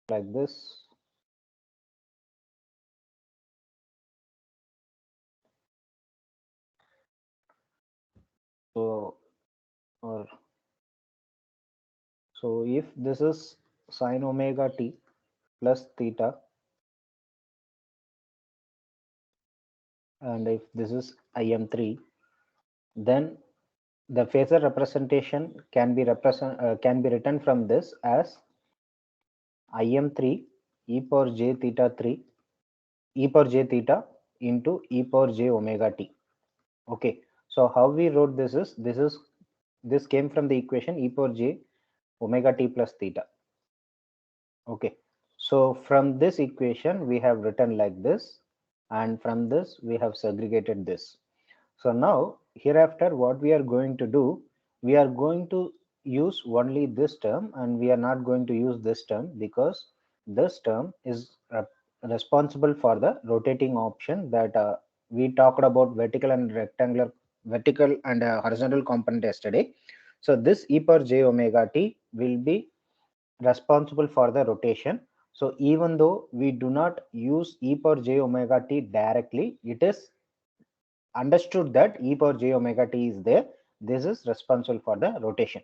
like this. So, or so if this is sine omega t plus theta, and if this is Im3, then the phasor representation can be written from this as Im3 e power j theta 3 e power j theta into e power j omega t. Okay, so how we wrote this came from the equation e power j omega t plus theta. Okay, so from this equation we have written like this, and from this we have segregated this. So now hereafter what we are going to do, we are going to use only this term and we are not going to use this term, because this term is responsible for the rotating option that we talked about vertical and horizontal component yesterday. So this e power j omega t will be responsible for the rotation. So even though we do not use e power j omega t directly, it is understood that e power j omega t is there. This is responsible for the rotation.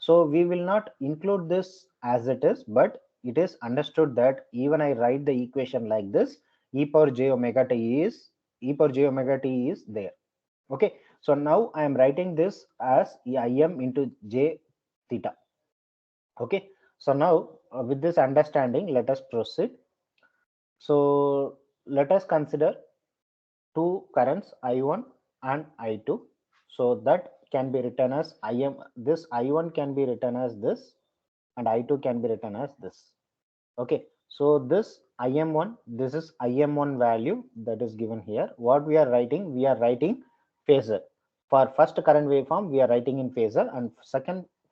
So we will not include this as it is, but it is understood that even I write the equation like this, e power j omega t is there. Okay. So now I am writing this as Im into j theta. Okay. So now with this understanding, let us proceed. So let us consider two currents I1 and I2. So that can be written as this I1 can be written as this, and I2 can be written as this. Okay, so this Im1, this is Im1 value that is given here. What we are writing, phasor. For first current waveform we are writing in phasor, and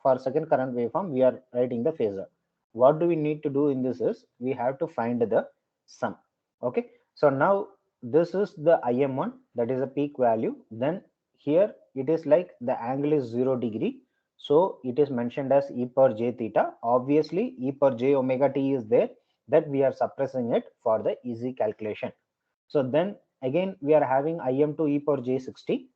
for second current waveform we are writing the phasor. What do we need to do in this is we have to find the sum. Okay, so now this is the Im1, that is a peak value. Then here it is like the angle is 0 degree, so it is mentioned as e power j theta. Obviously e power j omega t is there, that we are suppressing it for the easy calculation. So then again we are having Im2 e power j60.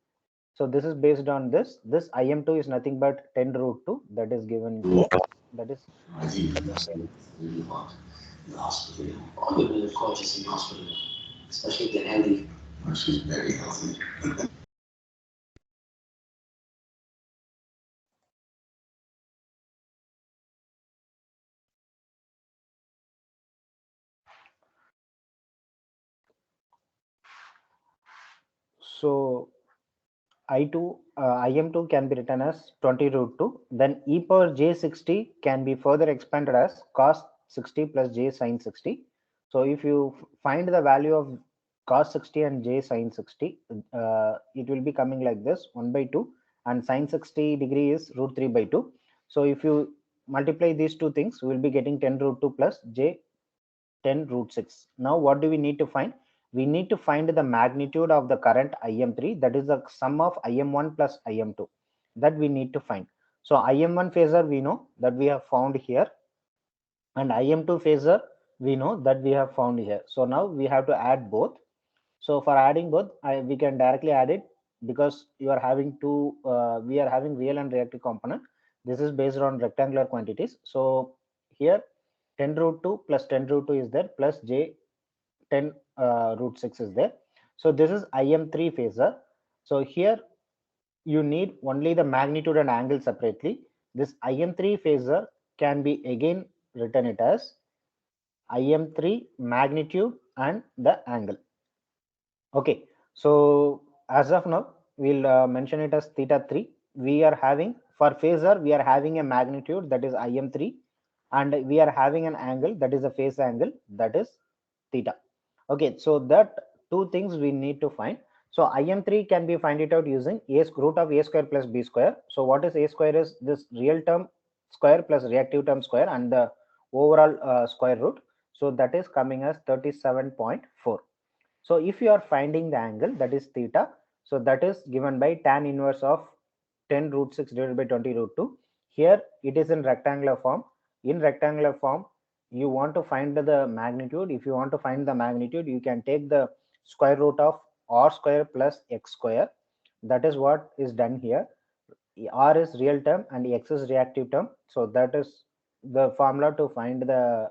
So this is based on this Im2 is nothing but 10 root 2, that is given here. That is I think that's really hard in the hospital. All the women coaches in the hospital, especially the healthy. Oh, she's very healthy. so I2, Im2 can be written as 20 root 2. Then e power j60 can be further expanded as cos 60 plus j sine 60. So if you find the value of cos 60 and j sine 60, it will be coming like this 1 by 2, and sine 60 degree is root 3 by 2. So if you multiply these two things, we will be getting 10 root 2 plus j 10 root 6. Now what do we need to find? We need to find the magnitude of the current Im3, that is the sum of Im1 plus Im2, that we need to find. So Im1 phasor we know that we have found here, and Im2 phasor we know that we have found here. So now we have to add both. So for adding both, we can directly add it, because you are having we are having real and reactive component. This is based on rectangular quantities. So here 10 root 2 plus 10 root 2 is there, plus j 10 root 6 is there. So this is Im3 phasor. So here you need only the magnitude and angle separately. This Im3 phasor can be again written it as Im3 magnitude and the angle. Okay, so as of now, we'll mention it as theta 3. We are having, for phasor, we are having a magnitude, that is Im3, and we are having an angle, that is a phase angle, that is theta. Okay, so that two things we need to find. So Im3 can be find it out using root of a square plus b square. So what is a square is this real term square plus reactive term square and the overall square root. So that is coming as 37.4. So if you are finding the angle, that is theta, so that is given by tan inverse of 10 root 6 divided by 20 root 2. Here it is in rectangular form. In rectangular form, you want to find the magnitude. If you want to find the magnitude, you can take the square root of r square plus x square. That is what is done here. R is real term and X is reactive term. So that is the formula to find the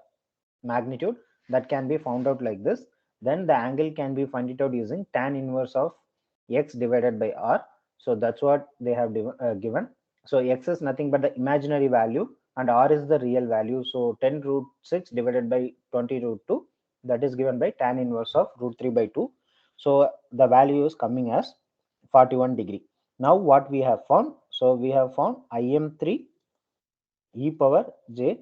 magnitude, that can be found out like this. Then the angle can be found it out using tan inverse of X divided by R. So that's what they have given. So X is nothing but the imaginary value and R is the real value. So 10 root 6 divided by 20 root 2, that is given by tan inverse of root 3 by 2. So the value is coming as 41 degree. Now what we have found? So we have found Im3 e power j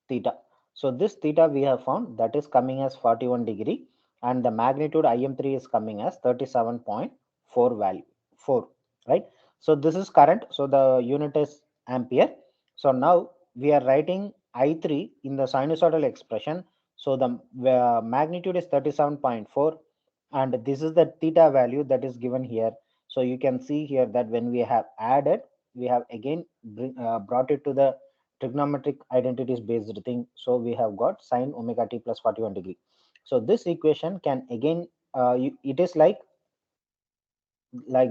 theta. So this theta we have found, that is coming as 41 degree, and the magnitude Im3 is coming as 37.4 value 4, right? So this is current. So the unit is ampere. So now we are writing I3 in the sinusoidal expression. So the magnitude is 37.4 and this is the theta value that is given here. So you can see here that when we have added, we have again brought it to the trigonometric identities based thing. So we have got sine omega t plus 41 degree. So this equation can again, it is like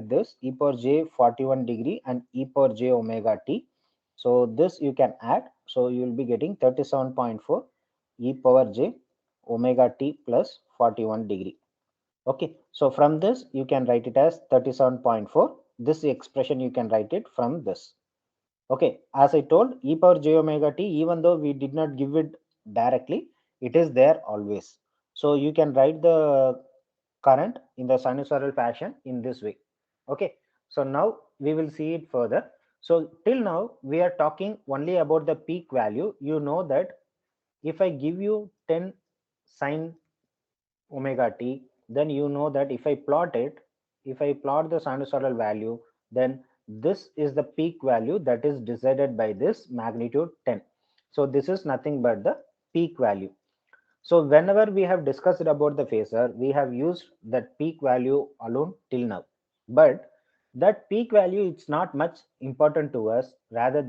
this, e power j 41 degree and e power j omega t. So this you can add. So you will be getting 37.4 e power j omega t plus 41 degree. Okay, so from this you can write it as 37.4. This expression you can write it from this. Okay, as I told, e power j omega t, even though we did not give it directly, it is there always. So you can write the current in the sinusoidal fashion in this way. Okay, so now we will see it further. So till now we are talking only about the peak value. You know that if I give you 10 sine omega t, then you know that if I plot it, if I plot the sinusoidal value, then this is the peak value that is decided by this magnitude 10. So this is nothing but the peak value. So whenever we have discussed about the phasor, we have used that peak value alone till now. But that peak value, it's not much important to us. Rather,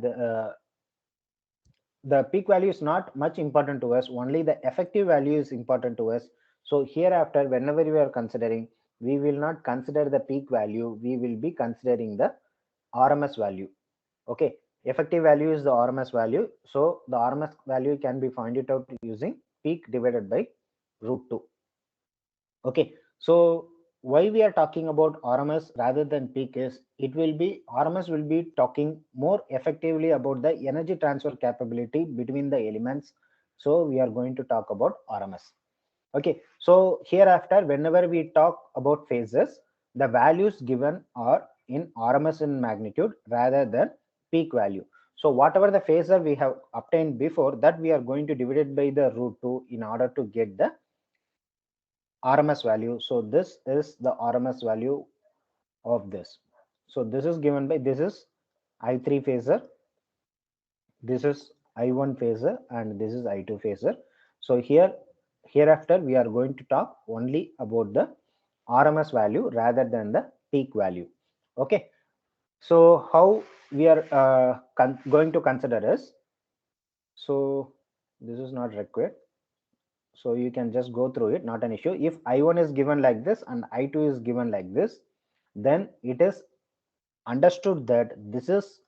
the peak value is not much important to us. Only the effective value is important to us. So hereafter, whenever we are considering, we will not consider the peak value. We will be considering the RMS value. Okay, effective value is the RMS value. So the RMS value can be found it out using peak divided by root 2. Okay, so why we are talking about RMS rather than peak is, it will be, RMS will be talking more effectively about the energy transfer capability between the elements. So we are going to talk about RMS. Okay, so hereafter, whenever we talk about phases, the values given are in RMS in magnitude rather than peak value. So whatever the phasor we have obtained before that, we are going to divide it by the root 2 in order to get the RMS value. So this is the RMS value of this. So this is given by, this is I3 phasor, this is I1 phasor, and this is I2 phasor. So hereafter we are going to talk only about the RMS value rather than the peak value. Okay. So how we are going to consider is, so this is not required. So you can just go through it, not an issue. If I1 is given like this and I2 is given like this, then it is understood that this is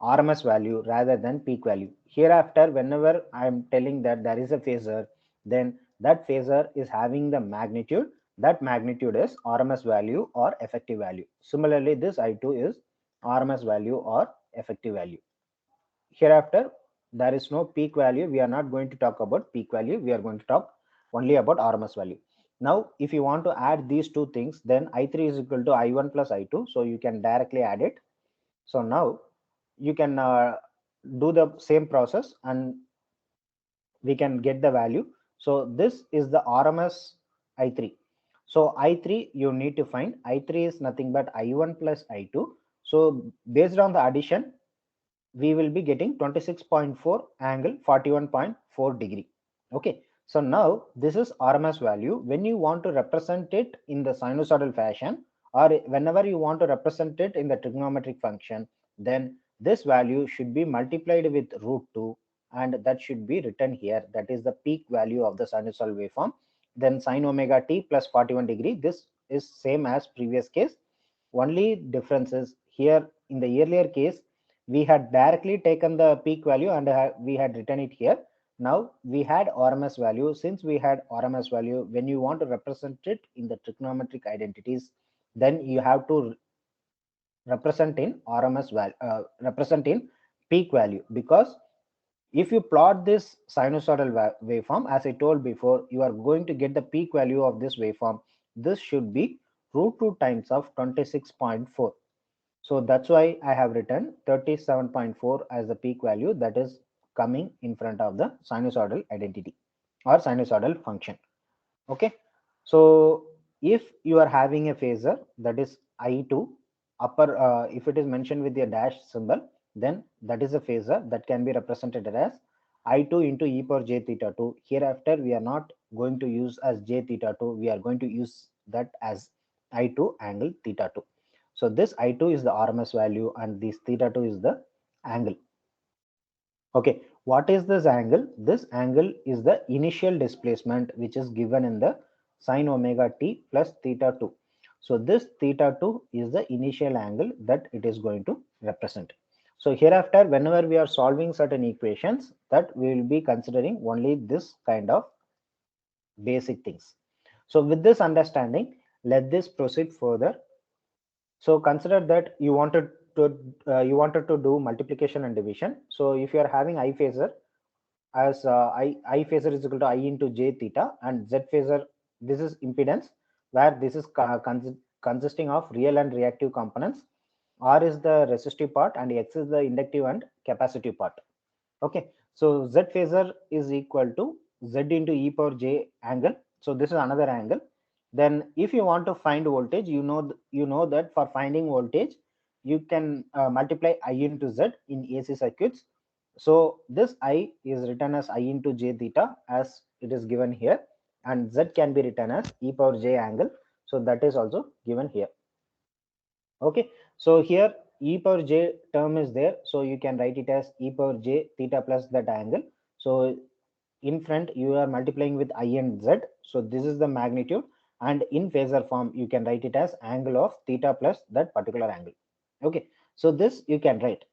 RMS value rather than peak value. Hereafter, whenever I am telling that there is a phasor, then that phasor is having the magnitude. That magnitude is RMS value or effective value. Similarly, this I2 is RMS value or effective value. Hereafter, there is no peak value. We are not going to talk about peak value. We are going to talk only about RMS value. Now, if you want to add these two things, then I3 is equal to I1 plus I2. So you can directly add it. So now you can do the same process and we can get the value. So this is the RMS I3. So I3 you need to find. I3 is nothing but I1 plus I2. So based on the addition, we will be getting 26.4 angle 41.4 degree. Okay, so now this is RMS value. When you want to represent it in the sinusoidal fashion, or whenever you want to represent it in the trigonometric function, then this value should be multiplied with root 2 and that should be written here. That is the peak value of the sinusoidal waveform. Then sine omega t plus 41 degree. This is same as previous case. Only difference is here in the earlier case, we had directly taken the peak value and we had written it here. Now we had RMS value. Since we had RMS value, when you want to represent it in the trigonometric identities, then you have to represent in represent in peak value, because if you plot this sinusoidal waveform, as I told before, you are going to get the peak value of this waveform. This should be root 2 times of 26.4. So that's why I have written 37.4 as the peak value that is coming in front of the sinusoidal identity or sinusoidal function. Okay. So if you are having a phasor that is I2 upper, if it is mentioned with a dash symbol, then that is a phasor that can be represented as I2 into e power j theta 2. Hereafter, we are not going to use as j theta 2. We are going to use that as I2 angle theta 2. So this I2 is the RMS value and this theta 2 is the angle. Okay, what is this angle? This angle is the initial displacement which is given in the sine omega t plus theta 2. So this theta 2 is the initial angle that it is going to represent. So hereafter, whenever we are solving certain equations, that we will be considering only this kind of basic things. So with this understanding, let this proceed further. So consider that you wanted to do multiplication and division. So if you are having I phasor as I phasor is equal to I into j theta, and Z phasor, this is impedance, where this is consisting of real and reactive components. R is the resistive part and X is the inductive and capacitive part. Okay, so Z phasor is equal to Z into e power j angle. So this is another angle. Then if you want to find voltage, you know that for finding voltage, you can multiply I into Z in AC circuits. So this I is written as I into j theta as it is given here, and Z can be written as e power j angle. So that is also given here. Okay, so here e power j term is there, so you can write it as e power j theta plus that angle. So in front you are multiplying with I and Z, so this is the magnitude, and in phasor form you can write it as angle of theta plus that particular angle. Okay, so this you can write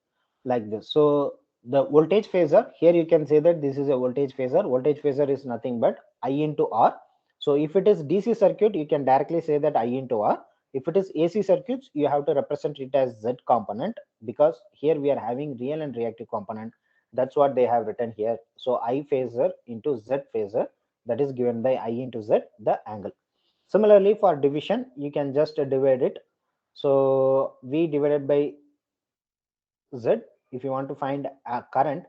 like this. So the voltage phasor, here you can say that this is a voltage phasor. Voltage phasor is nothing but I into R. So if it is DC circuit, you can directly say that I into R. If it is AC circuits, you have to represent it as Z component, because here we are having real and reactive component. That's what they have written here. So I phasor into Z phasor, that is given by I into Z, the angle. Similarly, for division, you can just divide it. So V divided by Z, if you want to find a current,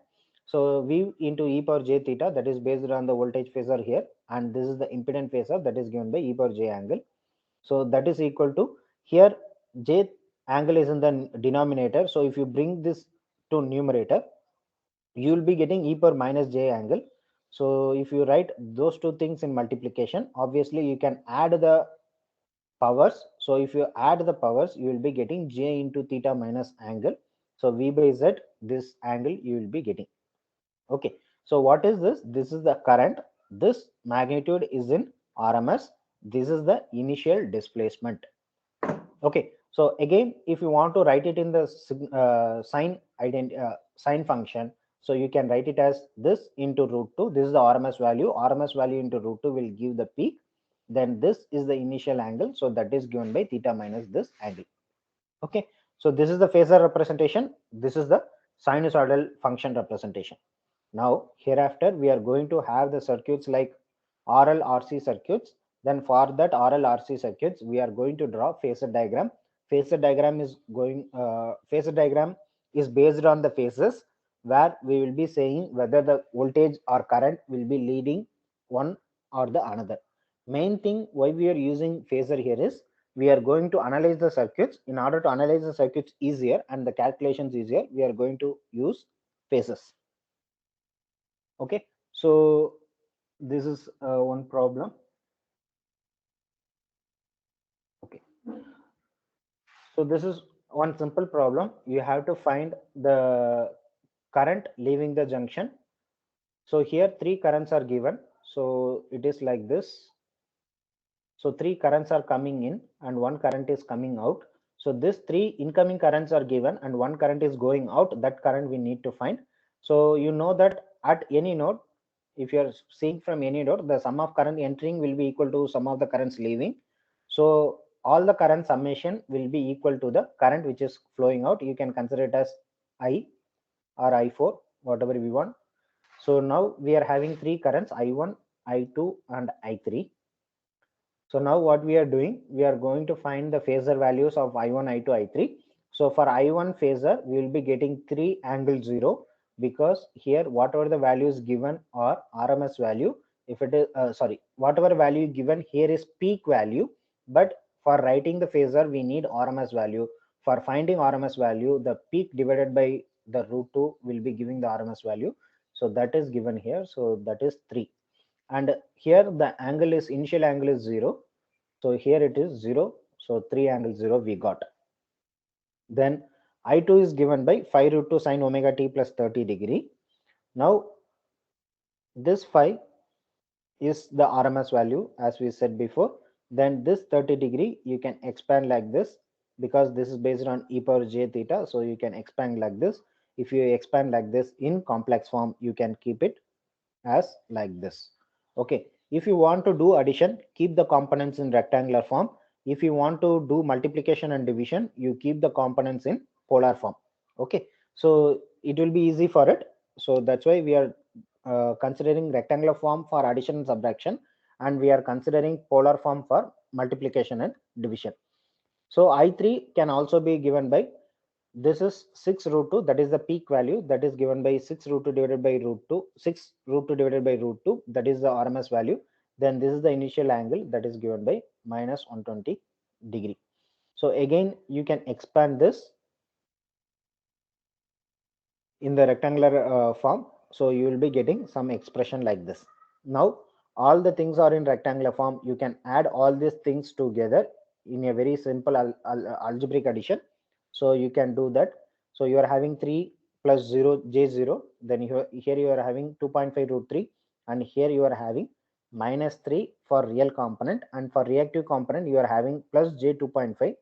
so V into e power j theta, that is based on the voltage phasor here, and this is the impedance phasor that is given by e power j angle. So that is equal to, here j angle is in the denominator, so if you bring this to numerator, you will be getting e power minus j angle. So if you write those two things in multiplication, obviously you can add the powers. So if you add the powers, you will be getting j into theta minus angle. So V by Z, this angle you will be getting. Okay, so what is this? This is the current. This magnitude is in RMS. This is the initial displacement. Okay, so again, if you want to write it in the sine function, so you can write it as this into root 2. This is the RMS value. RMS value into root 2 will give the peak. Then this is the initial angle. So that is given by theta minus this angle. Okay, so this is the phasor representation. This is the sinusoidal function representation. Now, hereafter, we are going to have the circuits like RL RC circuits. Then for that RL RC circuits, we are going to draw phasor diagram. Phasor diagram is based on the phases, where we will be saying whether the voltage or current will be leading one or the another. Main thing why we are using phasor here is we are going to analyze the circuits. In order to analyze the circuits easier and the calculations easier, we are going to use phases. Okay, so this is one problem. Okay, so this is one simple problem. You have to find the current leaving the junction. So here three currents are given. So it is like this. So three currents are coming in and one current is coming out. So this three incoming currents are given and one current is going out. That current we need to find. So you know that at any node, if you are seeing from any node, the sum of current entering will be equal to sum of the currents leaving. So all the current summation will be equal to the current which is flowing out. You can consider it as I or I4, whatever we want. So now we are having three currents, I1, I2 and I3. So now what we are doing, we are going to find the phasor values of I1, I2, I3. So for I1 phasor, we will be getting 3 angle 0, because here whatever the value is given are RMS value. If it is, whatever value given here is peak value, but for writing the phasor, we need RMS value. For finding RMS value, the peak divided by the root 2 will be giving the RMS value. So that is given here. So that is 3. And here the angle is, initial angle is 0. So here it is 0. So 3 angle 0 we got. Then I2 is given by 5 root 2 sine omega t plus 30 degree. Now this 5 is the RMS value as we said before. Then this 30 degree you can expand like this, because this is based on e power j theta. So you can expand like this. If you expand like this in complex form, you can keep it as like this. Okay, if you want to do addition, keep the components in rectangular form. If you want to do multiplication and division, you keep the components in polar form. Okay, so it will be easy for it. So that's why we are considering rectangular form for addition and subtraction, and we are considering polar form for multiplication and division. So I3 can also be given by, this is 6 root 2, that is the peak value, that is given by 6 root 2 divided by root 2, 6 root 2 divided by root 2, that is the RMS value. Then this is the initial angle, that is given by minus 120 degree. So again you can expand this in the rectangular form. So you will be getting some expression like this. Now all the things are in rectangular form. You can add all these things together in a very simple algebraic addition. So you can do that. So you are having 3 plus 0 j0, then here you are having 2.5 root 3, and here you are having minus 3 for real component, and for reactive component you are having plus j 2.5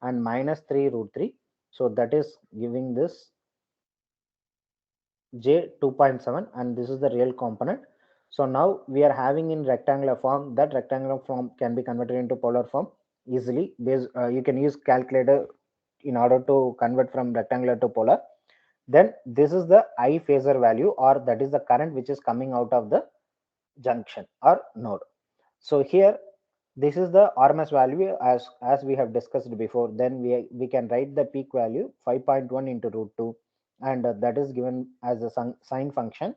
and minus 3 root 3. So that is giving this j 2.7, and this is the real component. So now we are having in rectangular form. That rectangular form can be converted into polar form easily. You can use calculator in order to convert from rectangular to polar. Then this is the I phasor value, or that is the current which is coming out of the junction or node. So here this is the RMS value as we have discussed before. Then we can write the peak value 5.1 into root 2, and that is given as a sine function.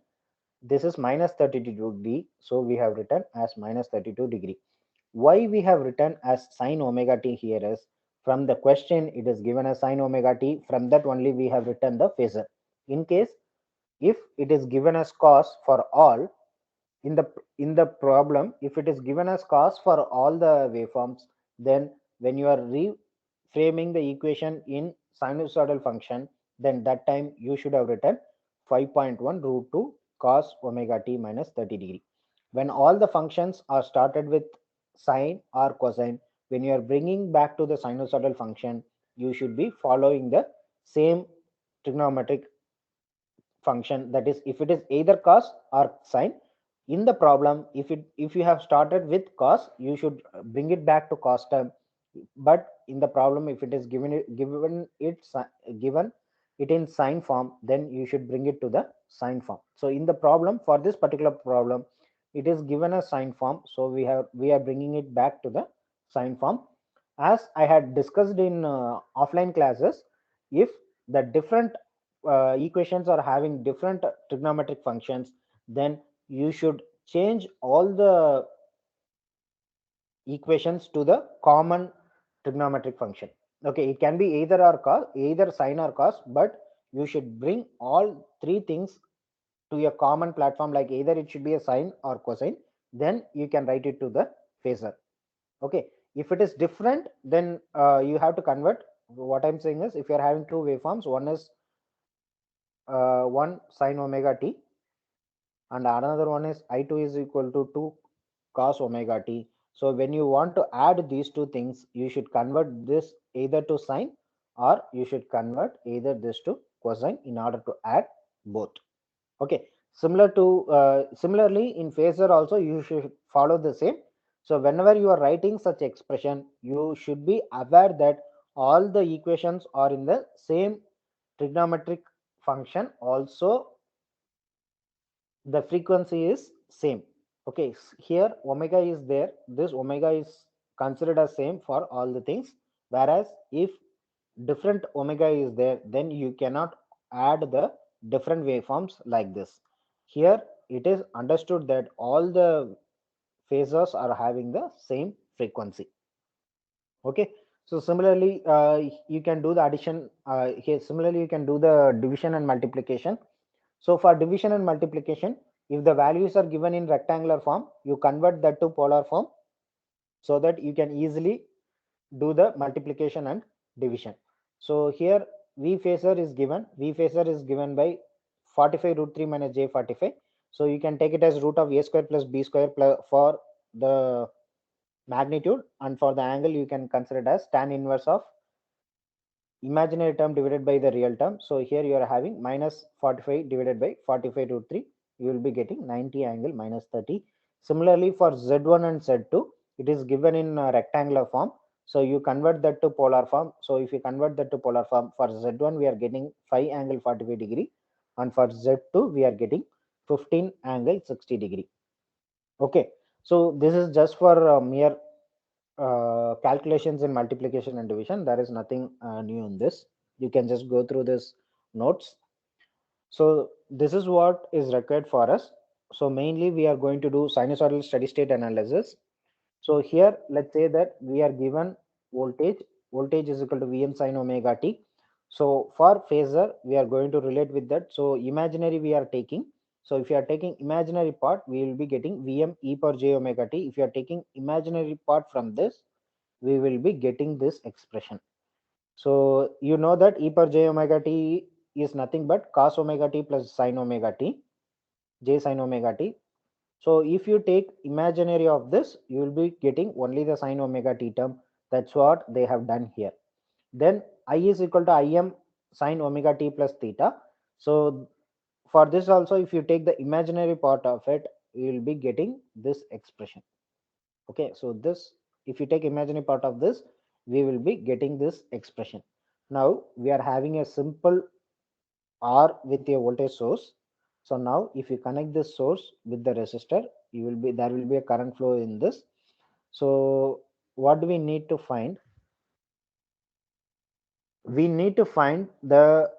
This is minus 32 degree, so we have written as minus 32 degree. Why we have written as sine omega t here is, from the question it is given as sine omega t, from that only we have written the phasor. In case if it is given as cos for all, in the problem, if it is given as cos for all the waveforms, then when you are reframing the equation in sinusoidal function, then that time you should have written 5.1 root 2 cos omega t minus 30 degree. When all the functions are started with sine or cosine, when you are bringing back to the sinusoidal function, you should be following the same trigonometric function. That is, if it is either cos or sine, in the problem, if you have started with cos, you should bring it back to cos term. But in the problem, if it is given it in sine form, then you should bring it to the sine form. So in the problem, for this particular problem, it is given a sine form, so we are bringing it back to the sine form. As I had discussed in offline classes, if the different equations are having different trigonometric functions, then you should change all the equations to the common trigonometric function. Okay, it can be either or cos, either sine or cos, but you should bring all three things to a common platform, like either it should be a sine or cosine, then you can write it to the phasor. Okay, if it is different, then you have to convert. What I'm saying is, if you're having two waveforms, one is one sine omega t, and another one is I2 is equal to 2 cos omega t. So when you want to add these two things, you should convert this either to sine or you should convert either this to cosine in order to add both. Okay, similarly in phasor also you should follow the same. So whenever you are writing such expression, you should be aware that all the equations are in the same trigonometric function. Also the frequency is same. Okay, here omega is there, this omega is considered as same for all the things, whereas if different omega is there, then you cannot add the different waveforms like this. Here it is understood that all the phasors are having the same frequency. Okay, so similarly you can do the addition here. Similarly you can do the division and multiplication. So for division and multiplication, if the values are given in rectangular form, you convert that to polar form so that you can easily do the multiplication and division. So here V phasor is given. V phasor is given by 45 root 3 minus j 45. So you can take it as root of a square plus b square plus for the magnitude, and for the angle you can consider it as tan inverse of imaginary term divided by the real term. So here you are having minus 45 divided by 45 root 3. You will be getting 90 angle minus 30. Similarly for Z1 and Z2, it is given in rectangular form. So you convert that to polar form. So if you convert that to polar form, for Z1 we are getting 5 angle 45 degree, and for Z2 we are getting 15 angle 60 degree. Okay, so this is just for mere calculations in multiplication and division. There is nothing new in this. You can just go through this notes. So this is what is required for us. So mainly we are going to do sinusoidal steady state analysis. So here let's say that we are given voltage is equal to Vm sin omega t. So for phasor we are going to relate with that. So imaginary we are taking. So if you are taking imaginary part, we will be getting Vm e power j omega t. If you are taking imaginary part from this, we will be getting this expression. So you know that e power j omega t is nothing but cos omega t plus sin omega t, j sin omega t. So if you take imaginary of this, you will be getting only the sin omega t term. That's what they have done here. Then I is equal to Im sin omega t plus theta. So for this also, if you take the imaginary part of it, you will be getting this expression. Okay, so this, if you take imaginary part of this, we will be getting this expression. Now we are having a simple R with a voltage source. So now if you connect this source with the resistor, you will be, there will be a current flow in this. So what do we need to find? We need to find the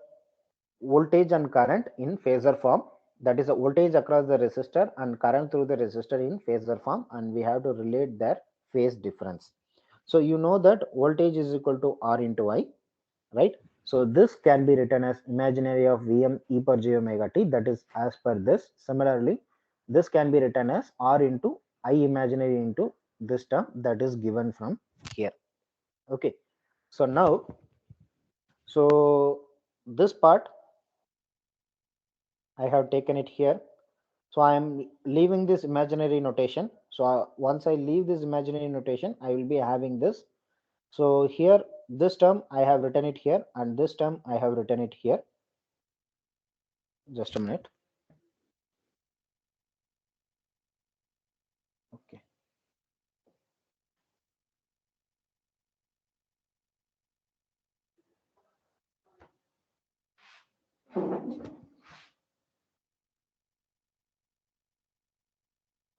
voltage and current in phasor form. That is the voltage across the resistor and current through the resistor in phasor form, and we have to relate their phase difference. So you know that voltage is equal to R into I, right? So this can be written as imaginary of Vm e per j omega t, that is as per this. Similarly, this can be written as R into I imaginary into this term that is given from here. Okay, so now, so this part I have taken it here. So I am leaving this imaginary notation. So once I leave this imaginary notation, I will be having this. So here, this term I have written it here, and this term I have written it here. Just a minute. Okay.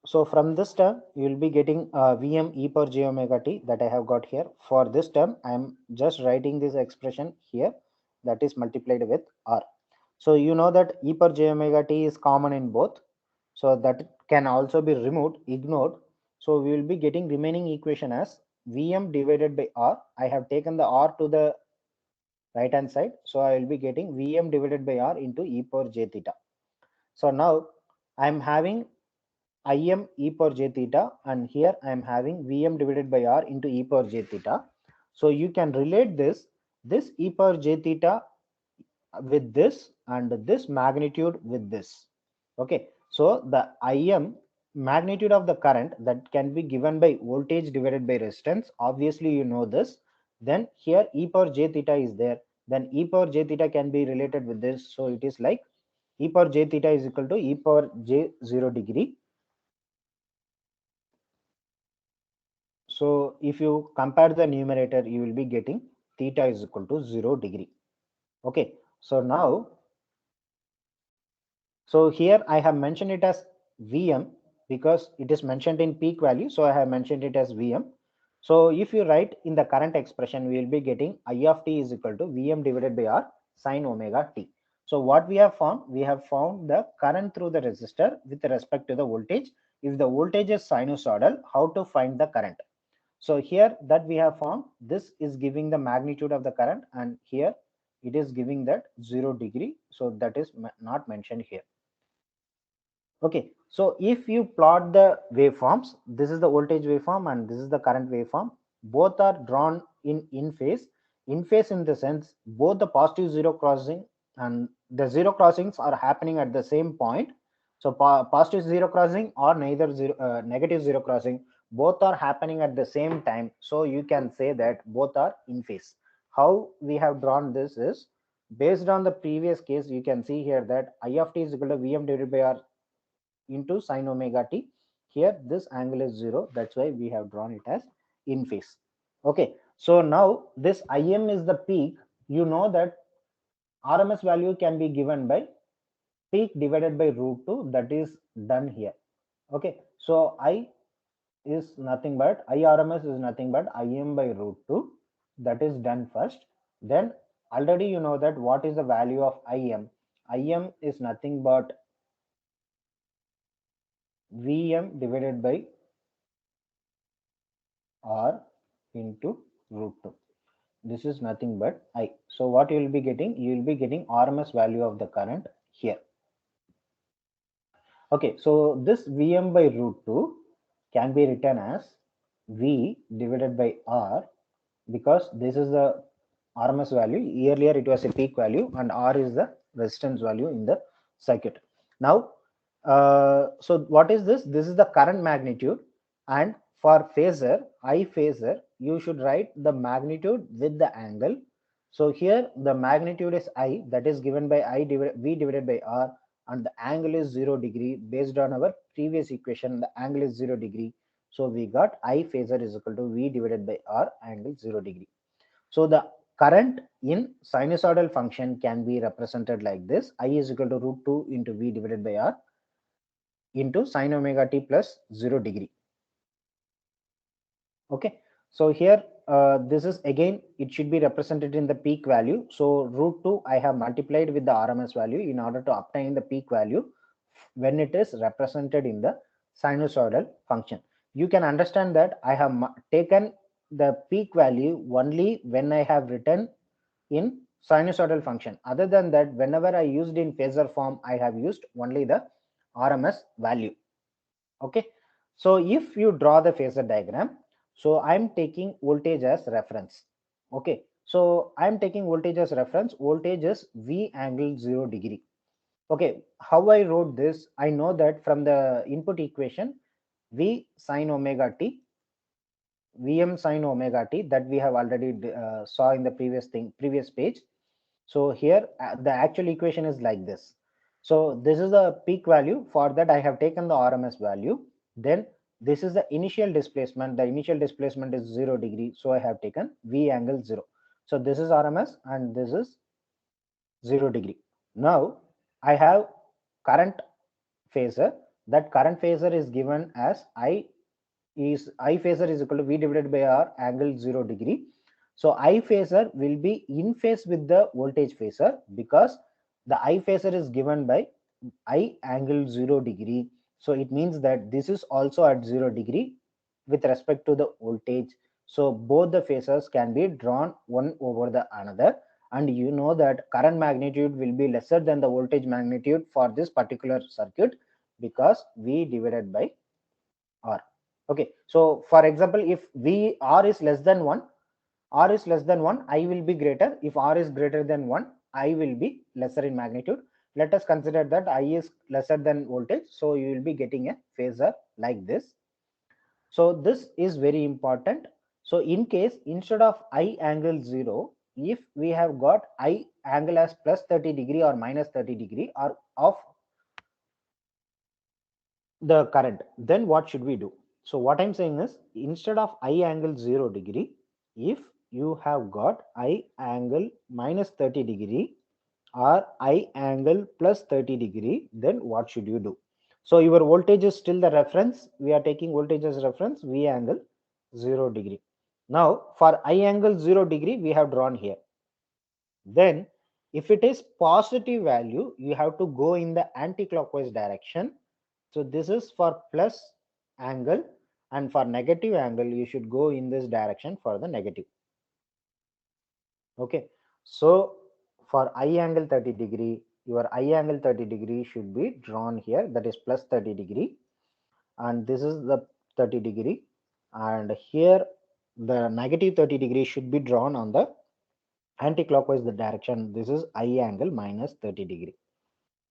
So from this term, you will be getting Vm e per j omega t that I have got here. For this term, I am just writing this expression here, that is multiplied with R. So you know that e per j omega t is common in both. So that can also be removed, ignored. So we will be getting remaining equation as Vm divided by R. I have taken the R to the right hand side. So I will be getting Vm divided by R into e power j theta. So now I am having Im e power j theta, and here I am having Vm divided by R into e power j theta. So you can relate this e power j theta with this, and this magnitude with this. Okay, So the Im magnitude of the current that can be given by voltage divided by resistance. Obviously, you know this. Then here e power j theta is there. Then e power j theta can be related with this. So it is like e power j theta is equal to e power j 0 degree. So if you compare the numerator, you will be getting theta is equal to 0 degree. Okay. So now, so here I have mentioned it as Vm because it is mentioned in peak value. So I have mentioned it as Vm. So if you write in the current expression, we will be getting I of t is equal to Vm divided by R sine omega t. So what we have found? We have found the current through the resistor with respect to the voltage. If the voltage is sinusoidal, how to find the current? So here that we have found, this is giving the magnitude of the current, and here it is giving that 0 degree. So that is not mentioned here. Okay, so if you plot the waveforms, this is the voltage waveform and this is the current waveform. Both are drawn in phase. In phase in the sense, both the positive zero crossing and the zero crossings are happening at the same point. So positive zero crossing or neither zero, negative zero crossing, both are happening at the same time. So you can say that both are in phase. How we have drawn this is based on the previous case. You can see here that I of t is equal to Vm divided by R into sine omega t. Here this angle is 0. That's why we have drawn it as in phase. Okay. So now this Im is the peak. You know that RMS value can be given by peak divided by root 2. That is done here. Okay. So I is nothing but IRMS is nothing but Im by root 2. That is done first. Then already you know that what is the value of Im. Im is nothing but Vm divided by R into root 2. This is nothing but I. So what you will be getting? You will be getting RMS value of the current here. Okay, so this Vm by root 2 can be written as V divided by R because this is the RMS value. Earlier it was a peak value and R is the resistance value in the circuit. Now, so what is this? This is the current magnitude, and for phasor, I phasor, you should write the magnitude with the angle. So here the magnitude is I, that is given by V divided by R, and the angle is 0 degree. Based on our previous equation, the angle is 0 degree. So we got I phasor is equal to V divided by R angle 0 degree. So the current in sinusoidal function can be represented like this. I is equal to root 2 into V divided by R into sine omega t plus 0 degree. Okay, so here this is again, it should be represented in the peak value. So root 2 I have multiplied with the RMS value in order to obtain the peak value when it is represented in the sinusoidal function. You can understand that I have taken the peak value only when I have written in sinusoidal function. Other than that, whenever I used in phasor form, I have used only the RMS value. Okay, so if you draw the phasor diagram, so I'm taking voltage as reference. Okay, so I'm taking voltage as reference. Voltage is V angle 0 degree. Okay, how I wrote this? I know that from the input equation, V sine omega t, Vm sine omega t, that we have already saw in the previous page. So here the actual equation is like this. So this is the peak value. For that I have taken the RMS value. Then this is the initial displacement. The initial displacement is 0 degree. So I have taken V angle 0. So this is RMS and this is 0 degree. Now I have current phasor. That current phasor is given as I phasor is equal to V divided by R angle 0 degree. So I phasor will be in phase with the voltage phasor because the I phasor is given by I angle 0 degree. So it means that this is also at 0 degree with respect to the voltage. So both the phasors can be drawn one over the another, and you know that current magnitude will be lesser than the voltage magnitude for this particular circuit because V divided by R. Okay, so for example, if R is less than 1, R is less than 1, I will be greater. If R is greater than 1, I will be lesser in magnitude. let us consider that I is lesser than voltage, so you will be getting a phasor like this. So this is very important. So in case instead of I angle 0, if we have got I angle as plus 30 degree or minus 30 degree or of the current, then what should we do? So what I'm saying is, instead of I angle 0 degree, if you have got I angle minus 30 degree or I angle plus 30 degree, then what should you do? So your voltage is still the reference. We are taking voltage as reference, V angle 0 degree. Now for I angle 0 degree, we have drawn here. Then if it is positive value, you have to go in the anti-clockwise direction. So this is for plus angle, and for negative angle, you should go in this direction for the negative. Okay. So for I angle 30 degree, your I angle 30 degree should be drawn here, that is plus 30 degree. And this is the 30 degree. And here the negative 30 degree should be drawn on the anti-clockwise the direction. This is I angle minus 30 degree.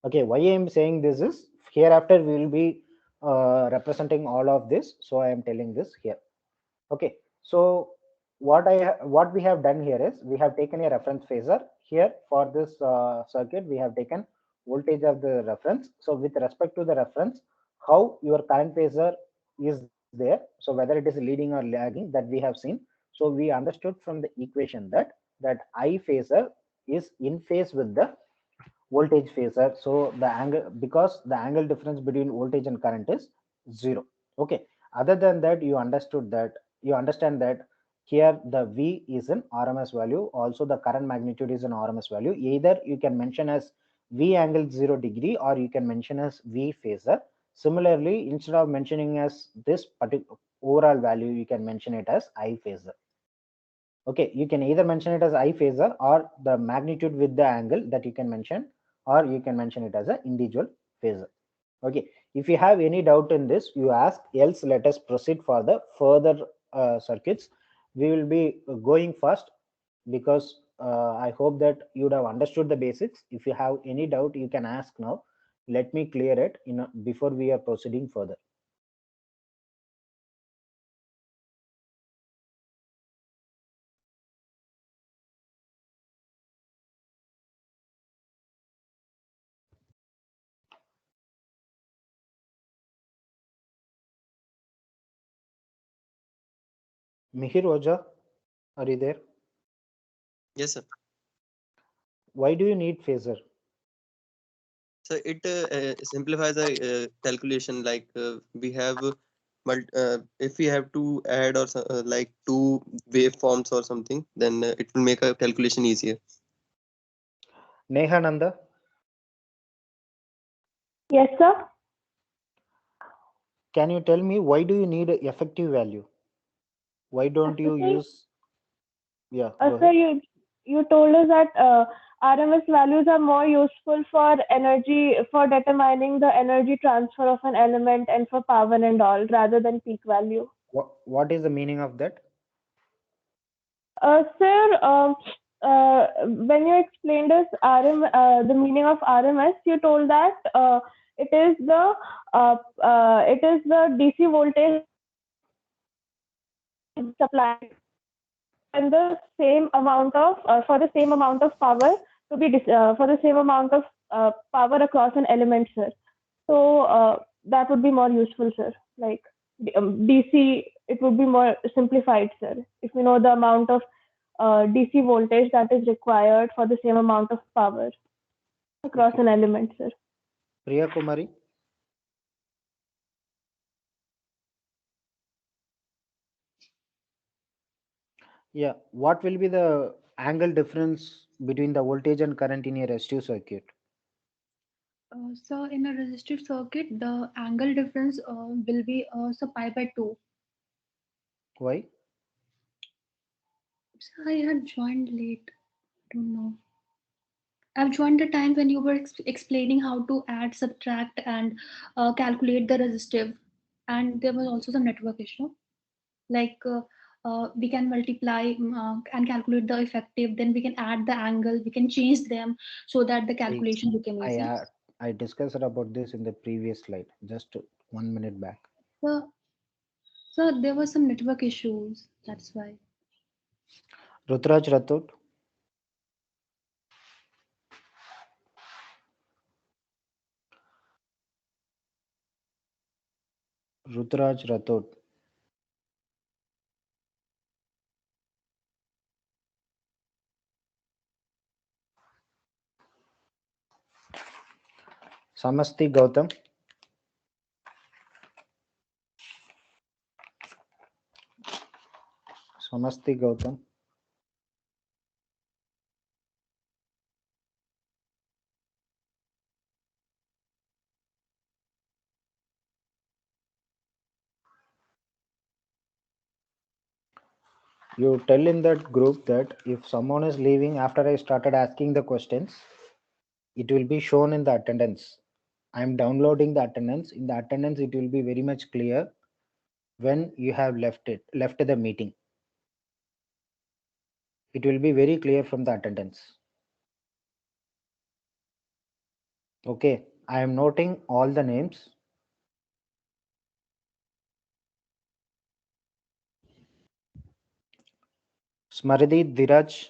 Okay, why I am saying this is, hereafter we will be representing all of this, so I am telling this here. Okay, so what we have done here is, we have taken a reference phasor here. For this circuit, we have taken voltage of the reference. So with respect to the reference, how your current phasor is there, so whether it is leading or lagging, that we have seen. So we understood from the equation that I phasor is in phase with the voltage phasor. So the angle, because the angle difference between voltage and current is 0. Okay, other than that, you understand that here the V is an RMS value, also the current magnitude is an RMS value. Either you can mention as V angle 0 degree, or you can mention as V phasor. Similarly, instead of mentioning as this particular overall value, you can mention it as I phasor. Okay, you can either mention it as I phasor or the magnitude with the angle that you can mention, or you can mention it as an individual phasor. Okay, if you have any doubt in this, you ask, else let us proceed for the further circuits. We will be going fast, because I hope that you would have understood the basics. If you have any doubt, you can ask now. Let me clear it before we are proceeding further. Mihir Oja, are you there? Yes, sir. Why do you need phasor? So it simplifies the calculation. Like we have, if we have to add or like two waveforms or something, then it will make a calculation easier. Nehananda? Yes, sir. Can you tell me, why do you need an effective value? Why don't you Effective? use? Yeah, go Sir, ahead. you told us that RMS values are more useful for energy, for determining the energy transfer of an element and for power and all, rather than peak value. What is the meaning of that? Sir, when you explained us the meaning of RMS, you told that it is the DC voltage supplied and the same amount of for the same amount of power to be for the same amount of power across an element, sir. So that would be more useful, sir. Like DC, it would be more simplified, sir. If we know the amount of DC voltage that is required for the same amount of power across Okay. an element, sir. Priya Kumari? Yeah. What will be the angle difference between the voltage and current in a resistive circuit? So in a resistive circuit, the angle difference will be so pi by 2. Why? So I had joined late. I don't know. I've joined the time when you were explaining how to add, subtract, and calculate the resistive, and there was also some network issue. Like we can multiply and calculate the effective. Then we can add the angle. We can change them so that the calculation became I easy. I discussed about this in the previous slide, just 1 minute back. So, so there were some network issues. That's why. Rutraj Rathod. Rutraj Rathod. Samasti Gautam. Samasti Gautam. You tell in that group that if someone is leaving after I started asking the questions, it will be shown in the attendance. I am downloading the attendance. In the attendance, it will be very much clear when you have left the meeting. It will be very clear from the attendance. Okay, I am noting all the names. Smriti Dhiraj.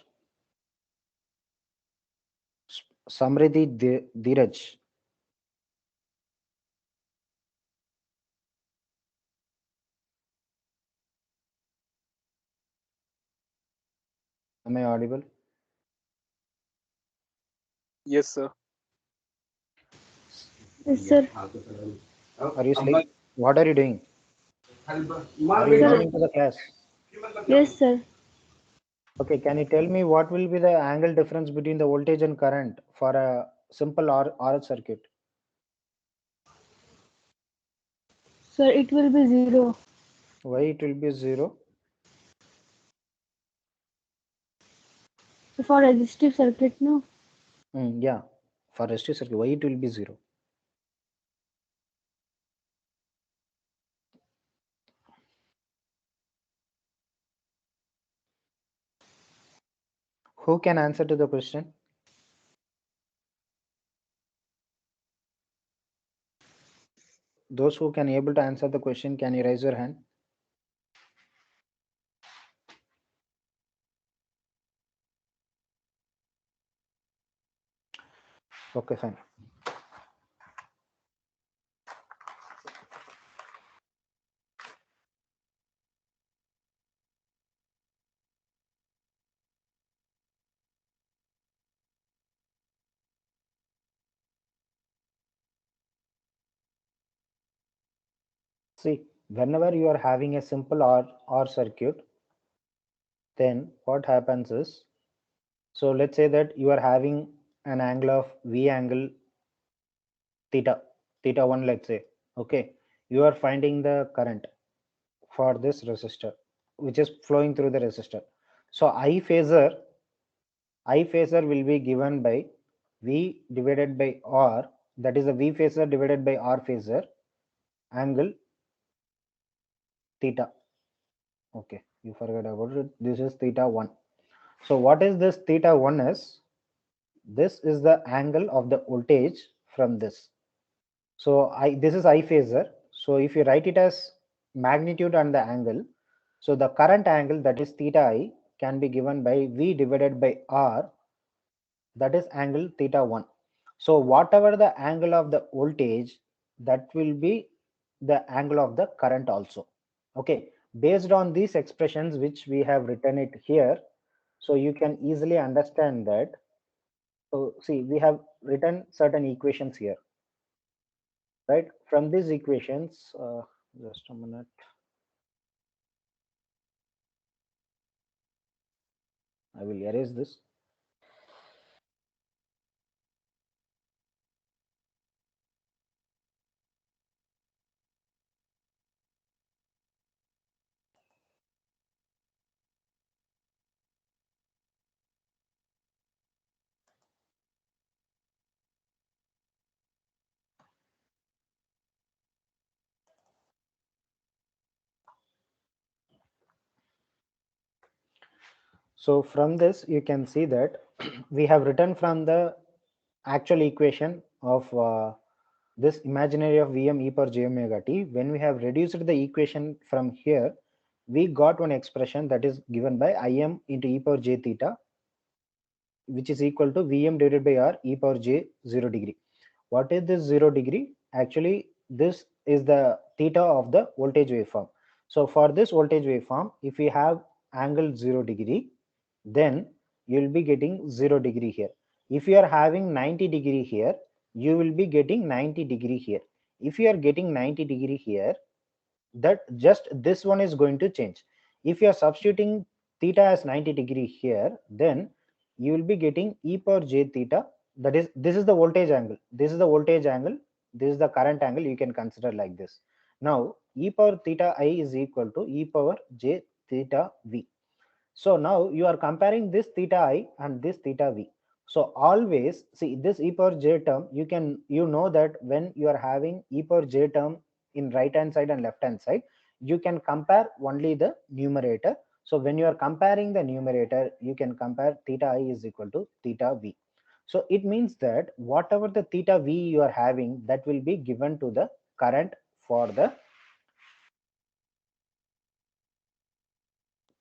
Samriddhi Dhiraj. Am I audible? Yes, sir. Yes, sir. Are you sleeping? What are you doing? Are you Sir. listening to the class? Yes, sir. Okay, can you tell me what will be the angle difference between the voltage and current for a simple RF circuit? Sir, it will be 0. Why it will be 0? For resistive circuit, no? Yeah, for resistive circuit, why it will be 0? Who can answer to the question? Those who can able to answer the question, can you raise your hand? Okay, fine. See, whenever you are having a simple OR circuit, then what happens is, so let's say that you are having an angle of V angle theta 1, let's say. Okay, you are finding the current for this resistor, which is flowing through the resistor. So I phasor will be given by V divided by R, that is the V phasor divided by R phasor, angle theta. Okay, you forgot about it. This is theta 1. So what is this theta 1 is? This is the angle of the voltage from this. So this is I phasor. So if you write it as magnitude and the angle, so the current angle, that is theta I, can be given by V divided by R, that is angle theta 1. So whatever the angle of the voltage, that will be the angle of the current also. Okay, based on these expressions which we have written it here, so you can easily understand that. So see, we have written certain equations here, right? From these equations, just a minute. I will erase this. So from this, you can see that we have written from the actual equation of this imaginary of Vm e power j omega t. When we have reduced the equation from here, we got one expression that is given by Im into e power j theta, which is equal to Vm divided by R e power j 0 degree. What is this 0 degree? Actually, this is the theta of the voltage waveform. So for this voltage waveform, if we have angle 0 degree, then you will be getting 0 degree here. If you are having 90 degree here, you will be getting 90 degree here. If you are getting 90 degree here, that just this one is going to change. If you are substituting theta as 90 degree here, then you will be getting e power j theta. That is, this is the voltage angle, this is the voltage angle, this is the current angle. You can consider like this. Now e power theta I is equal to e power j theta v. So now you are comparing this theta I and this theta v. So always see this e power j term, you know that when you are having e power j term in right hand side and left hand side, you can compare only the numerator. So when you are comparing the numerator, you can compare theta I is equal to theta v. So it means that whatever the theta v you are having, that will be given to the current for the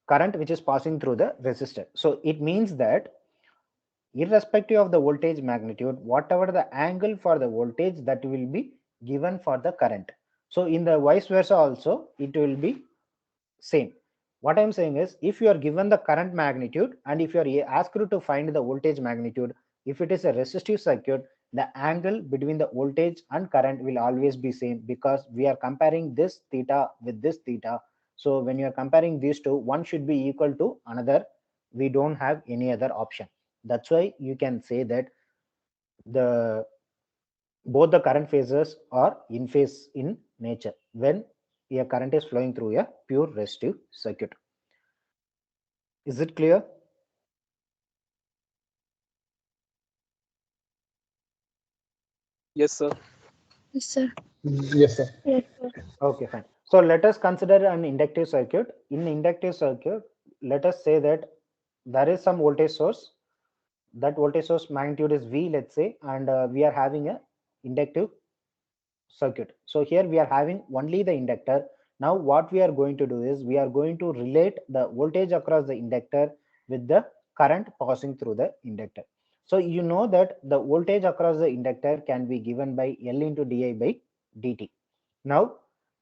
current which is passing through the resistor. So it means that irrespective of the voltage magnitude, whatever the angle for the voltage, that will be given for the current. So in the vice versa also, it will be same. What I'm saying is, if you are given the current magnitude and if you are asked to find the voltage magnitude, if it is a resistive circuit, the angle between the voltage and current will always be same, because we are comparing this theta with this theta. So when you are comparing these two, one should be equal to another. We don't have any other option. That's why you can say that the both the current phases are in phase in nature when a current is flowing through a pure resistive circuit. Is it clear? Yes, sir. Yes, sir. Yes, sir. Yes, sir. Okay, fine. So let us consider an inductive circuit. In inductive circuit, let us say that there is some voltage source. That voltage source magnitude is V, let's say, and we are having a inductive circuit. So here we are having only the inductor. Now what we are going to do is, we are going to relate the voltage across the inductor with the current passing through the inductor. So you know that the voltage across the inductor can be given by L into di by dt. Now,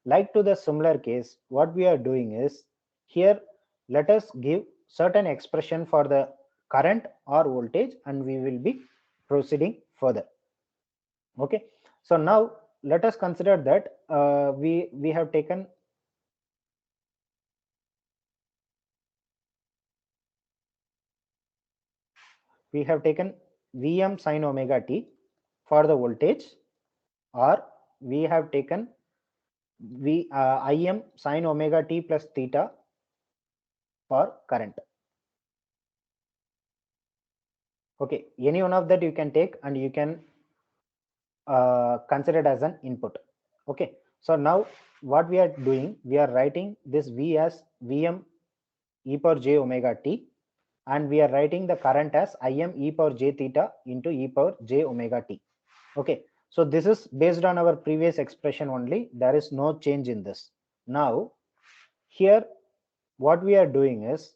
like to the similar case, what we are doing is, here let us give certain expression for the current or voltage, and we will be proceeding further. Okay, so now let us consider that we have taken Vm sin omega t for the voltage, or we have taken Im sin omega t plus theta for current. Okay, any one of that you can take and you can consider it as an input. Okay, so now what we are doing, we are writing this V as Vm e power j omega t, and we are writing the current as Im e power j theta into e power j omega t. Okay, so this is based on our previous expression only. There is no change in this. Now here what we are doing is,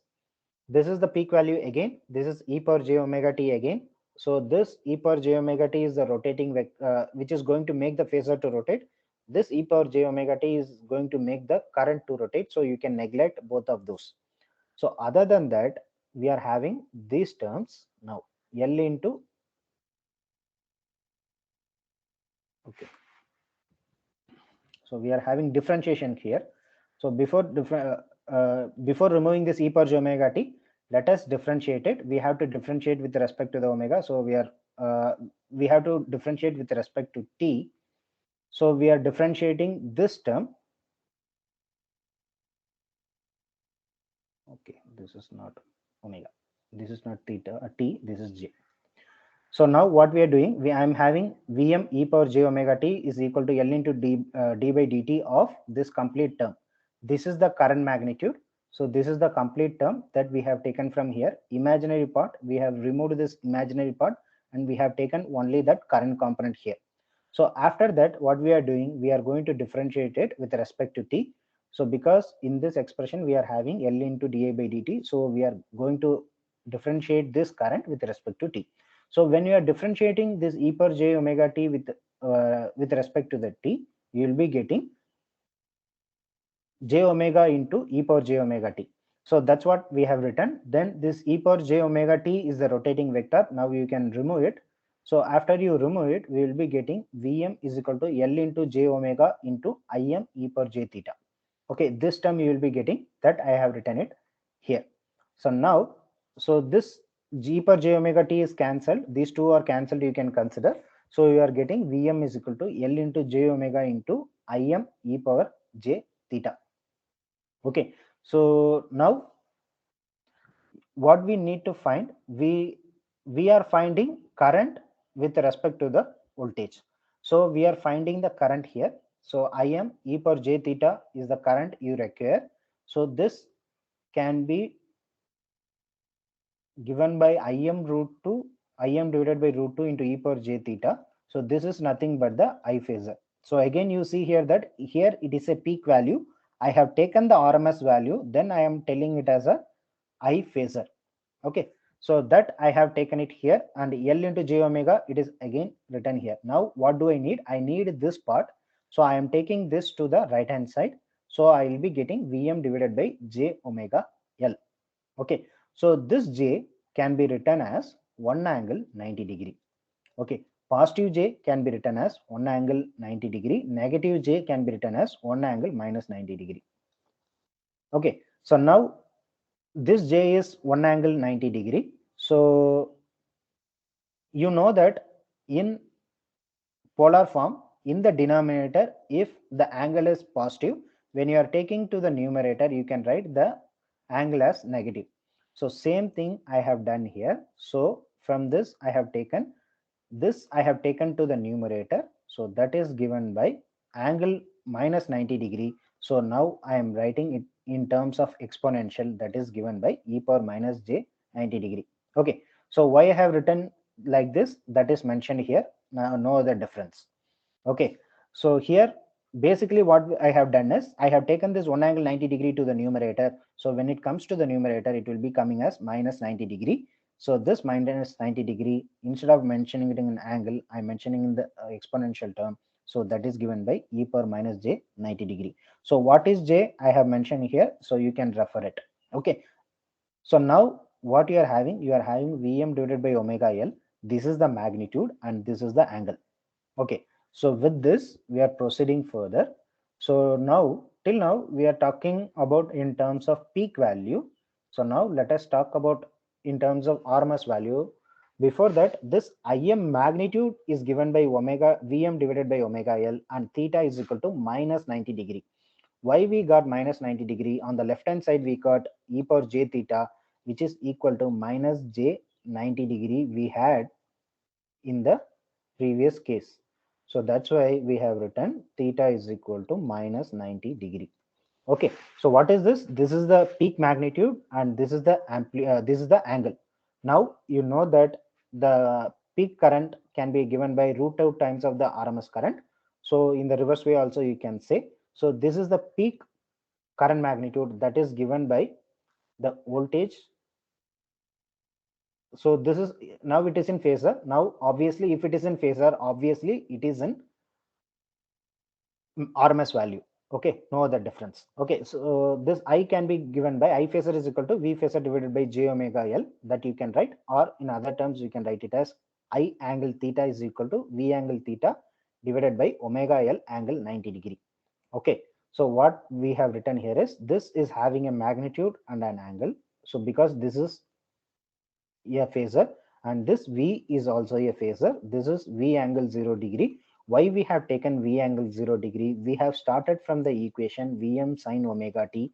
this is the peak value again, this is e power j omega t again. So this e power j omega t is the rotating which is going to make the phasor to rotate. This e power j omega t is going to make the current to rotate, so you can neglect both of those. So other than that, we are having these terms now, L into, okay, so we are having differentiation here. So before removing this e power j omega t, let us differentiate it. We have to differentiate with respect to the omega. So we have to differentiate with respect to t. So we are differentiating this term. Okay, this is not omega. This is not theta, t. This is j. So now what we are doing, I am having Vm e power j omega t is equal to L into d by dt of this complete term. This is the current magnitude. So this is the complete term that we have taken from here. Imaginary part, we have removed this imaginary part and we have taken only that current component here. So after that, what we are doing, we are going to differentiate it with respect to t. So because in this expression we are having L into dA by dt, so we are going to differentiate this current with respect to t. So when you are differentiating this e power j omega t with respect to the t, you will be getting j omega into e power j omega t. So that's what we have written. Then this e power j omega t is the rotating vector. Now you can remove it. So after you remove it, we will be getting Vm is equal to L into j omega into Im e power j theta. Okay, this term you will be getting that I have written it here. So now, so this g per j omega t is cancelled. These two are cancelled, you can consider. So you are getting Vm is equal to L into j omega into Im e power j theta. Okay, so now what we need to find, we are finding current with respect to the voltage. So we are finding the current here. So Im e power j theta is the current you require. So this can be given by Im root 2, Im divided by root 2 into e power j theta. So this is nothing but the I phasor. So again you see here that here it is a peak value. I have taken the RMS value, then I am telling it as a I phasor. Okay, so that I have taken it here, and L into j omega, it is again written here. Now what do I need? I need this part. So I am taking this to the right hand side. So I will be getting Vm divided by j omega L. Okay, so this j can be written as 1 angle 90 degree. Okay, positive j can be written as 1 angle 90 degree. Negative j can be written as 1 angle minus 90 degree. Okay, so now this j is 1 angle 90 degree. So you know that in polar form, in the denominator, if the angle is positive, when you are taking to the numerator, you can write the angle as negative. So same thing I have done here. So from this I have taken to the numerator. So that is given by angle minus 90 degree. So now I am writing it in terms of exponential, that is given by e power minus j 90 degree. Okay, so why I have written like this, that is mentioned here. Now no other difference. Okay, so here basically what I have done is I have taken this 1 angle 90 degree to the numerator. So when it comes to the numerator, it will be coming as minus 90 degree. So this minus 90 degree, instead of mentioning it in an angle, I'm mentioning in the exponential term. So that is given by e power minus j 90 degree. So what is j? I have mentioned here. So you can refer it. Okay. So now what you are having Vm divided by omega L. This is the magnitude and this is the angle. Okay. So with this, we are proceeding further. So now, till now, we are talking about in terms of peak value. So now let us talk about in terms of RMS value. Before that, this Im magnitude is given by omega Vm divided by omega L, and theta is equal to minus 90 degree. Why we got minus 90 degree? On the left hand side, we got e power j theta, which is equal to minus j 90 degree we had in the previous case. So that's why we have written theta is equal to minus 90 degree. Okay, so what is this? This is the peak magnitude and this is the this is the angle. Now you know that the peak current can be given by root 2 times of the RMS current. So in the reverse way also you can say. So this is the peak current magnitude that is given by the voltage. So this is, now it is in phasor. Now obviously if it is in phasor, obviously it is in RMS value. Okay, no other difference. Okay, so this I can be given by I phasor is equal to V phasor divided by j omega L, that you can write, or in other terms you can write it as I angle theta is equal to V angle theta divided by omega L angle 90 degree. Okay, so what we have written here is this is having a magnitude and an angle. So because this is a phasor and this V is also a phasor, this is V angle 0 degree. Why we have taken V angle 0 degree? We have started from the equation Vm sine omega t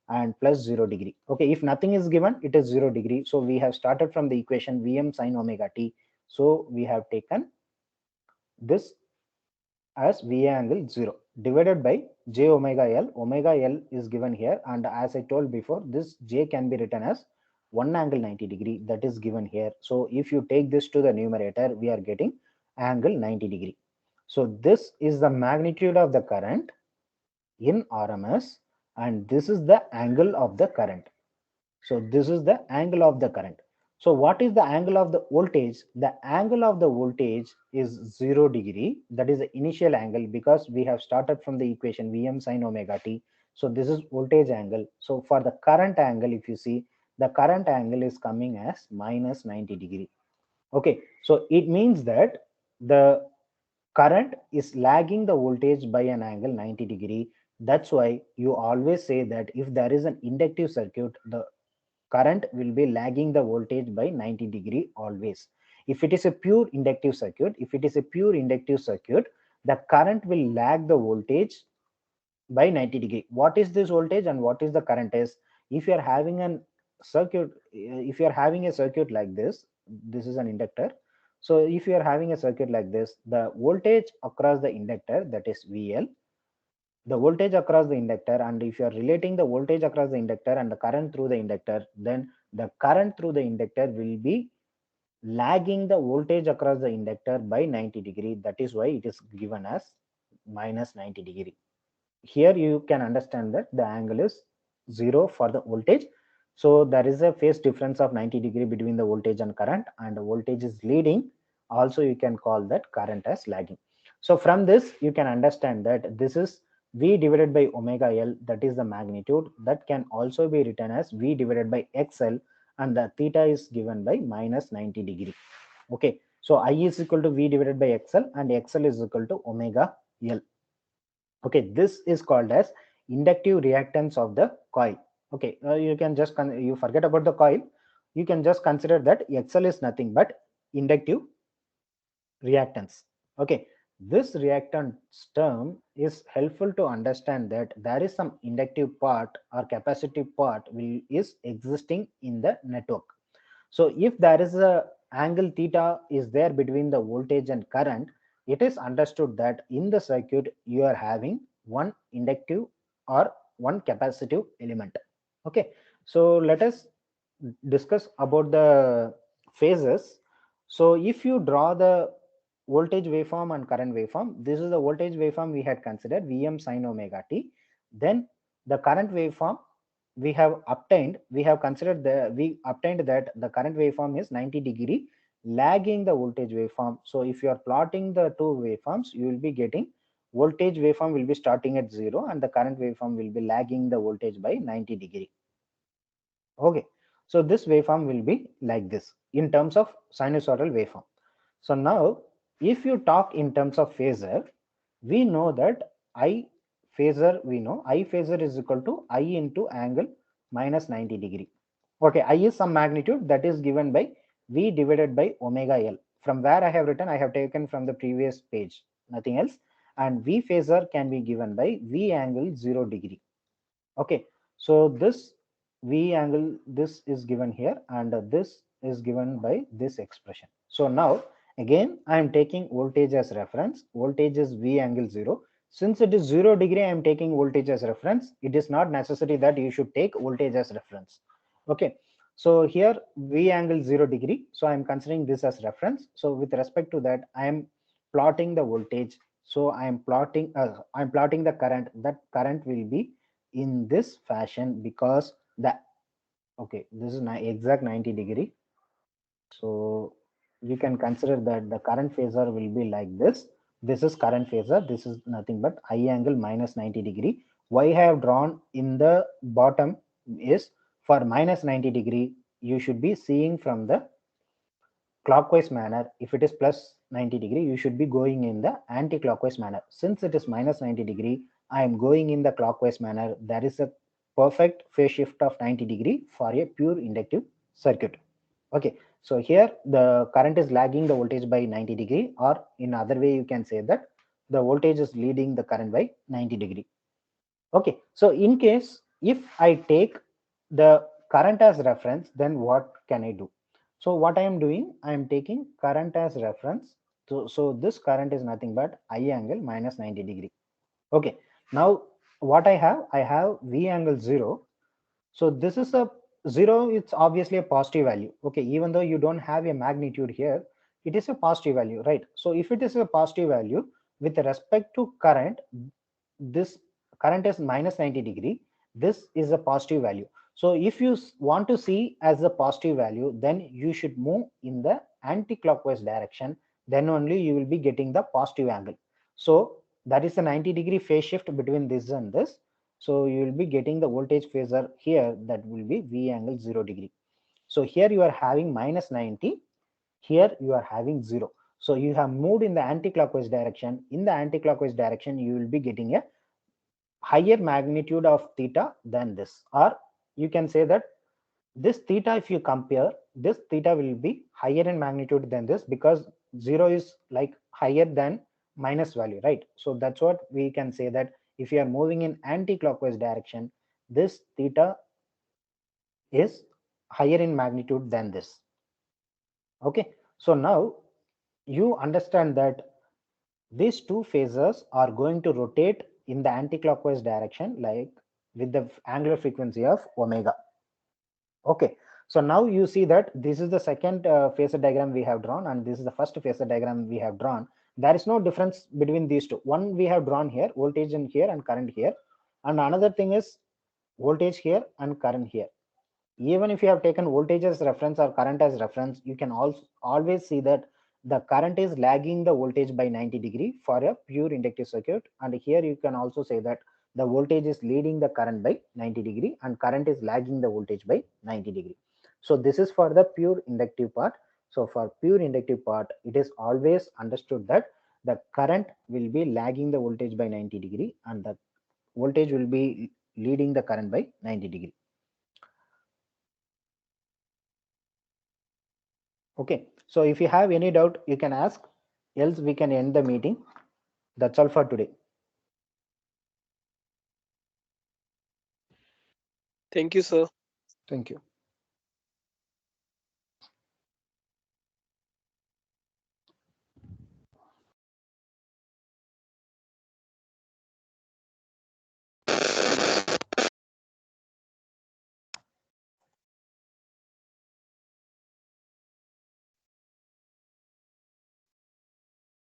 and plus 0 degree. Okay, if nothing is given, it is 0 degree. So we have started from the equation Vm sine omega t. So we have taken this as V angle 0. divided by j omega L. Omega L is given here, and as I told before, this j can be written as 1 angle 90 degree, that is given here. So if you take this to the numerator, we are getting angle 90 degree. So this is the magnitude of the current in RMS, and this is the angle of the current. So this is the angle of the current. So what is the angle of the voltage? The angle of the voltage is 0 degree. That is the initial angle, because we have started from the equation Vm sin omega t. So this is voltage angle. So for the current angle, if you see, the current angle is coming as minus 90 degree. Okay, so it means that the current is lagging the voltage by an angle 90 degree. That's why you always say that if there is an inductive circuit, the current will be lagging the voltage by 90 degree always. If it is a pure inductive circuit, the current will lag the voltage by 90 degree. What is this voltage and what is the current is? If you are having a circuit like this is an inductor. So if you are having a circuit like this, the voltage across the inductor, that is VL, the voltage across the inductor, and if you are relating the voltage across the inductor and the current through the inductor, then the current through the inductor will be lagging the voltage across the inductor by 90 degree. That is why it is given as minus 90 degree. Here you can understand that the angle is 0 for the voltage. So there is a phase difference of 90 degree between the voltage and current, and the voltage is leading. Also you can call that current as lagging. So from this you can understand that this is V divided by omega L, that is the magnitude. That can also be written as V divided by XL, and the theta is given by minus 90 degree. Okay, so I is equal to V divided by XL, and XL is equal to omega L. Okay, this is called as inductive reactance of the coil. Okay, you can just you forget about the coil, you can just consider that XL is nothing but inductive reactance. Okay, this reactance term is helpful to understand that there is some inductive part or capacitive part is existing in the network. So if there is a angle theta is there between the voltage and current, it is understood that in the circuit you are having one inductive or one capacitive element. Okay, so let us discuss about the phases. So if you draw the voltage waveform and current waveform, this is the voltage waveform we had considered Vm sin omega t. Then the current waveform we have obtained, we obtained that the current waveform is 90 degree lagging the voltage waveform. So if you are plotting the two waveforms, you will be getting voltage waveform will be starting at 0 and the current waveform will be lagging the voltage by 90 degree. Okay, so this waveform will be like this in terms of sinusoidal waveform. So now if you talk in terms of phasor, we know that I phasor is equal to I into angle minus 90 degree. Okay, I is some magnitude that is given by V divided by omega L. From where I have written, I have taken from the previous page, nothing else. And V phasor can be given by V angle 0 degree. Okay, so this V angle, this is given here, and this is given by this expression. So now again I am taking voltage as reference. Voltage is V angle 0. Since it is 0 degree, I am taking voltage as reference. It is not necessary that you should take voltage as reference. Okay, so here V angle 0 degree, so I am considering this as reference. So with respect to that, I am plotting the voltage. So I am plotting the current. That current will be in this fashion, because the okay, this is exact 90 degree. So you can consider that the current phasor will be like this. This is current phasor, this is nothing but I angle minus 90 degree. Why I have drawn in the bottom is for minus 90 degree, you should be seeing from the clockwise manner. If it is plus 90 degree, you should be going in the anti-clockwise manner. Since it is minus 90 degree, I am going in the clockwise manner. There is a perfect phase shift of 90 degree for a pure inductive circuit. Okay, so here the current is lagging the voltage by 90 degree, or in other way you can say that the voltage is leading the current by 90 degree. Okay, so in case if I take the current as reference, then what can I do? So what I am doing, I am taking current as reference. So this current is nothing but I angle minus 90 degree. Okay, now what I have V angle 0. So this is a 0, it's obviously a positive value. Okay, even though you don't have a magnitude here, it is a positive value, right? So if it is a positive value with respect to current, this current is minus 90 degree, this is a positive value. So if you want to see as a positive value, then you should move in the anti-clockwise direction, then only you will be getting the positive angle. So that is the 90 degree phase shift between this and this. So you will be getting the voltage phasor here, that will be V angle 0 degree. So here you are having minus 90, here you are having 0. So you have moved in the anti-clockwise direction. In the anti-clockwise direction, you will be getting a higher magnitude of theta than this. Or you can say that this theta, if you compare, this theta will be higher in magnitude than this, because 0 is like higher than minus value, right? So that's what we can say, that if you are moving in anti-clockwise direction, this theta is higher in magnitude than this. Okay, so now you understand that these two phasors are going to rotate in the anti-clockwise direction, like with the angular frequency of omega. Okay, so now you see that this is the second phasor diagram we have drawn, and this is the first phasor diagram we have drawn. There is no difference between these two. One we have drawn here, voltage in here and current here, and another thing is voltage here and current here. Even if you have taken voltage as reference or current as reference, you can also always see that the current is lagging the voltage by 90 degree for a pure inductive circuit, and here you can also say that the voltage is leading the current by 90 degree and current is lagging the voltage by 90 degree. So this is for the pure inductive part. So for pure inductive part, it is always understood that the current will be lagging the voltage by 90 degree and the voltage will be leading the current by 90 degree. Okay, so if you have any doubt, you can ask, else we can end the meeting. That's all for today. Thank you, sir. Thank you.